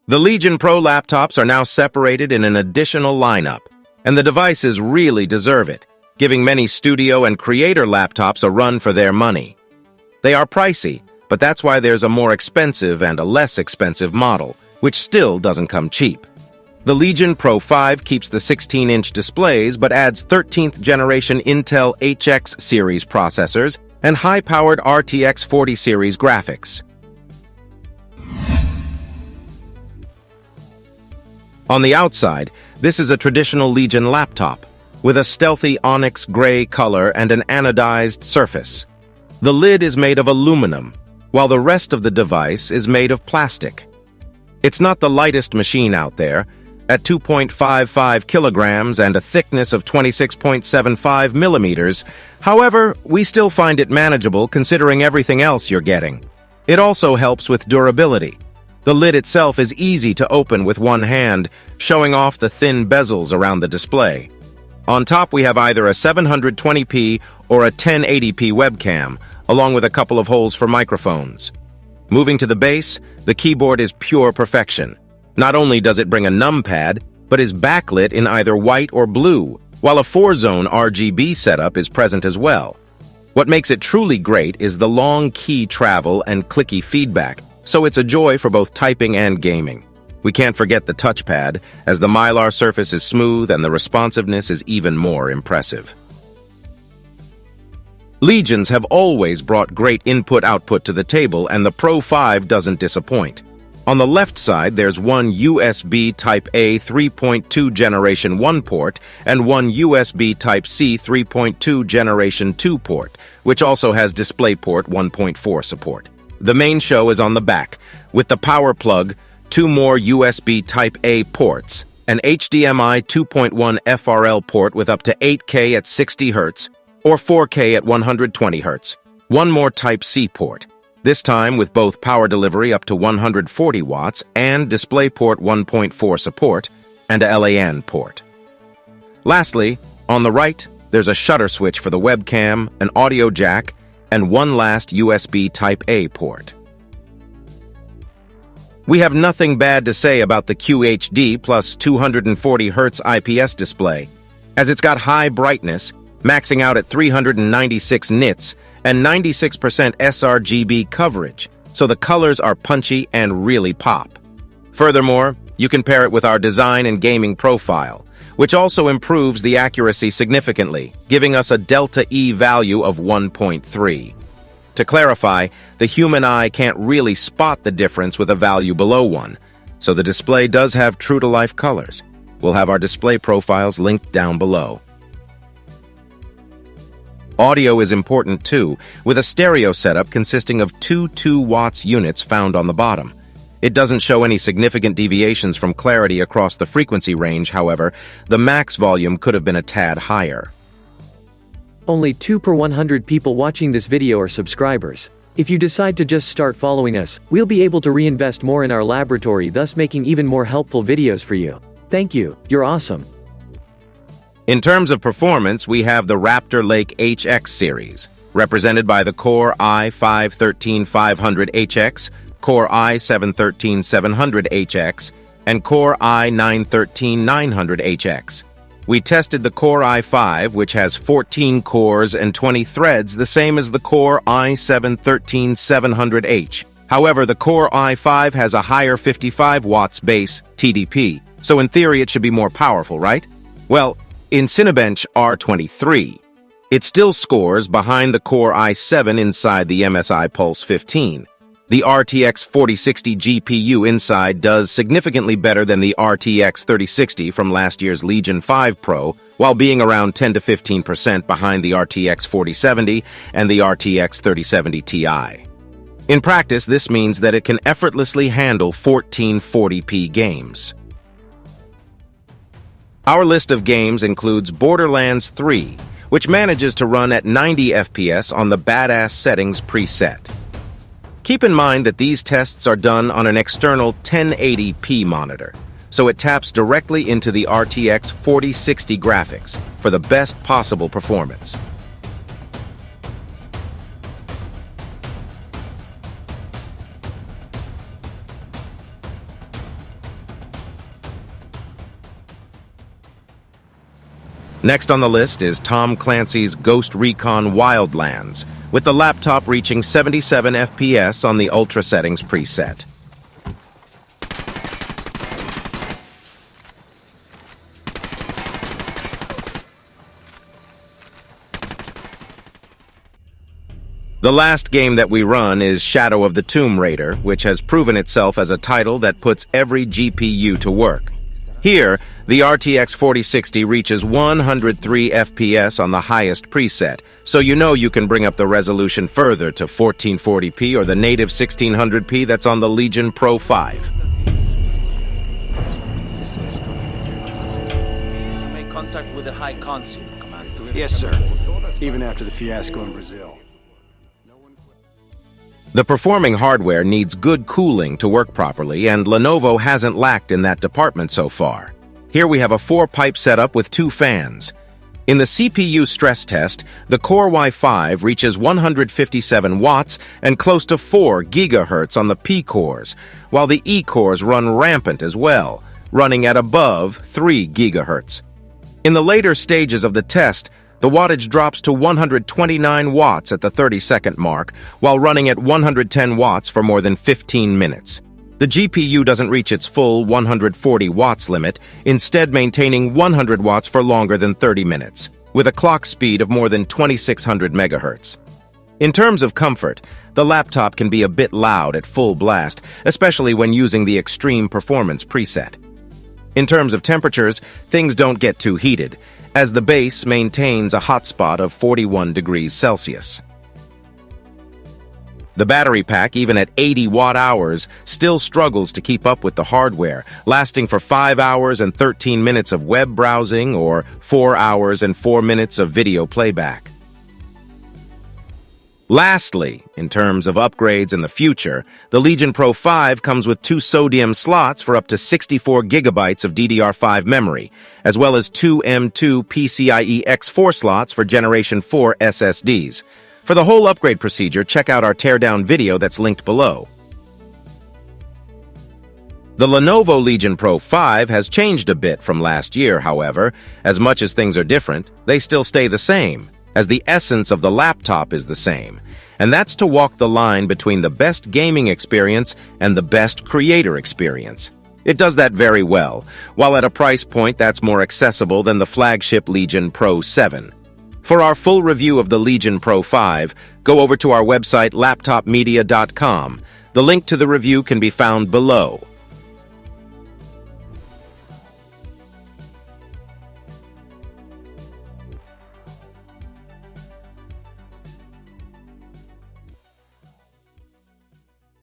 The Legion Pro laptops are now separated in an additional lineup, and the devices really deserve it, giving many studio and creator laptops a run for their money. They are pricey, but that's why there's a more expensive and a less expensive model, which still doesn't come cheap. The Legion Pro 5 keeps the 16-inch displays but adds 13th generation Intel HX series processors and high-powered RTX 40 series graphics. On the outside, this is a traditional Legion laptop, with a stealthy onyx gray color and an anodized surface. The lid is made of aluminum, while the rest of the device is made of plastic. It's not the lightest machine out there, at 2.55 kilograms and a thickness of 26.75 millimeters. However, we still find it manageable considering everything else you're getting. It also helps with durability. The lid itself is easy to open with one hand, showing off the thin bezels around the display. On top, we have either a 720p or a 1080p webcam, along with a couple of holes for microphones. Moving to the base, the keyboard is pure perfection. Not only does it bring a numpad, but is backlit in either white or blue, while a 4-zone RGB setup is present as well. What makes it truly great is the long key travel and clicky feedback, so it's a joy for both typing and gaming. We can't forget the touchpad, as the Mylar surface is smooth and the responsiveness is even more impressive. Legions have always brought great input-output to the table, and the Pro 5 doesn't disappoint. On the left side, there's one USB Type-A 3.2 Generation 1 port and one USB Type-C 3.2 Generation 2 port, which also has DisplayPort 1.4 support. The main show is on the back, with the power plug, two more USB Type-A ports, an HDMI 2.1 FRL port with up to 8K at 60 Hz or 4K at 120 Hz, one more Type-C port, this time with both power delivery up to 140 watts and DisplayPort 1.4 support, and a LAN port. Lastly, on the right, there's a shutter switch for the webcam, an audio jack, and one last USB Type-A port. We have nothing bad to say about the QHD plus 240 Hz IPS display, as it's got high brightness, maxing out at 396 nits and 96% sRGB coverage, so the colors are punchy and really pop. Furthermore, you can pair it with our design and gaming profile, which also improves the accuracy significantly, giving us a delta E value of 1.3. To clarify, the human eye can't really spot the difference with a value below 1, so the display does have true-to-life colors. We'll have our display profiles linked down below. Audio is important too, with a stereo setup consisting of two 2-watt units found on the bottom. It doesn't show any significant deviations from clarity across the frequency range, however, the max volume could have been a tad higher. Only 2 per 100 people watching this video are subscribers. If you decide to just start following us, we'll be able to reinvest more in our laboratory, thus making even more helpful videos for you. Thank you, you're awesome. In terms of performance, we have the Raptor Lake HX series, represented by the Core i5-13700HX, Core i7-13700HX, and Core i9-13900HX. We tested the Core i5, which has 14 cores and 20 threads, the same as the Core i7-13700H. However, the Core i5 has a higher 55 watts base, TDP, so in theory it should be more powerful, right? Well, in Cinebench R23, it still scores behind the Core i7 inside the MSI Pulse 15. The RTX 4060 GPU inside does significantly better than the RTX 3060 from last year's Legion 5 Pro, while being around 10 to 15% behind the RTX 4070 and the RTX 3070 Ti. In practice, this means that it can effortlessly handle 1440p games. Our list of games includes Borderlands 3, which manages to run at 90 FPS on the Badass Settings preset. Keep in mind that these tests are done on an external 1080p monitor, so it taps directly into the RTX 4060 graphics for the best possible performance. Next on the list is Tom Clancy's Ghost Recon Wildlands, with the laptop reaching 77 FPS on the Ultra Settings preset. The last game that we run is Shadow of the Tomb Raider, which has proven itself as a title that puts every GPU to work. Here, the RTX 4060 reaches 103 FPS on the highest preset, so you know you can bring up the resolution further to 1440p or the native 1600p that's on the Legion Pro 5. Make contact with the High Consul. Commands to Yes, sir. Even after the fiasco in Brazil. The performing hardware needs good cooling to work properly, and Lenovo hasn't lacked in that department so far. Here we have a 4-pipe setup with 2 fans. In the CPU stress test, the Core i5 reaches 157 watts and close to 4 gigahertz on the P cores, while the E cores run rampant as well, running at above 3 gigahertz. In the later stages of the test, the wattage drops to 129 watts at the 30-second mark, while running at 110 watts for more than 15 minutes. The GPU doesn't reach its full 140 watts limit, instead maintaining 100 watts for longer than 30 minutes, with a clock speed of more than 2600 megahertz. In terms of comfort, the laptop can be a bit loud at full blast, especially when using the Extreme Performance preset. In terms of temperatures, things don't get too heated, as the base maintains a hotspot of 41 degrees Celsius. The battery pack, even at 80 watt-hours, still struggles to keep up with the hardware, lasting for 5 hours and 13 minutes of web browsing or 4 hours and 4 minutes of video playback. Lastly, in terms of upgrades in the future, the Legion Pro 5 comes with 2 sodium slots for up to 64 gigabytes of DDR5 memory, as well as 2 M2 PCIe X4 slots for Generation 4 SSDs. For the whole upgrade procedure, check out our teardown video that's linked below. The Lenovo Legion Pro 5 has changed a bit from last year, however. As much as things are different, they still stay the same, as the essence of the laptop is the same, and that's to walk the line between the best gaming experience and the best creator experience. It does that very well, while at a price point that's more accessible than the flagship Legion Pro 7. For our full review of the Legion Pro 5, go over to our website laptopmedia.com. The link to the review can be found below.